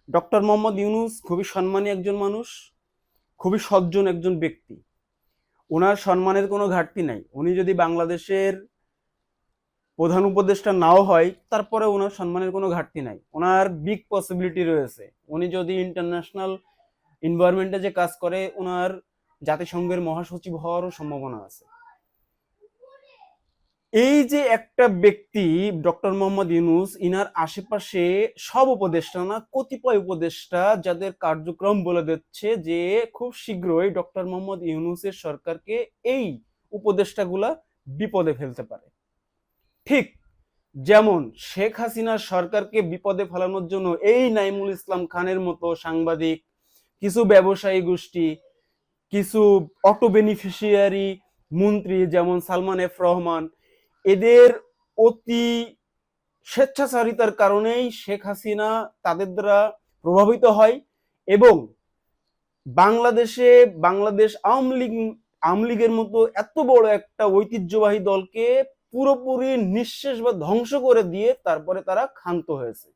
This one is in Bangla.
ডক্টর মোহাম্মদ ইউনূস খুবই সম্মানী একজন মানুষ, খুবই সজ্জন একজন ব্যক্তি। ওনার সম্মানের কোনো ঘাটতি নাই। উনি যদি বাংলাদেশের প্রধান উপদেষ্টা নাও হয়, তারপরে ওনার সম্মানের কোনো ঘাটতি নাই। ওনার বিগ পসিবিলিটি রয়েছে। উনি যদি ইন্টারন্যাশনাল এনভায়রনমেন্টে যে কাজ করে, ওনার জাতিসংঘের মহাসচিব হওয়ারও সম্ভাবনা আছে। এই যে একটা ব্যক্তি ডক্টর মোহাম্মদ ইউনূস, ইনার আশেপাশে সব উপদেষ্টা না, কতিপয় উপদেষ্টা যাদের কার্যক্রম বলে দিচ্ছে যে খুব শীঘ্রই ডক্টর মোহাম্মদ ইউনূসের সরকারকে এই উপদেষ্টাগুলা বিপদে ফেলতে পারে। ঠিক যেমন শেখ হাসিনার সরকারকে বিপদে ফেলানোর জন্য এই নাইমুল ইসলাম খানের মতো সাংবাদিক, কিছু ব্যবসায়ী গোষ্ঠী, কিছু অটো বেনিফিশিয়ারি মন্ত্রী যেমন সালমান এফ রহমান, এদের অতি স্বেচ্ছাচারিতার কারণেই শেখ হাসিনা তাদের দ্বারা প্রভাবিত হয় এবং বাংলাদেশে বাংলাদেশ আওয়ামী লীগের মতো এত বড় একটা ঐতিহ্যবাহী দলকে পুরোপুরি নিঃশেষ বা ধ্বংস করে দিয়ে তারপরে তারা ক্ষান্ত হয়েছে।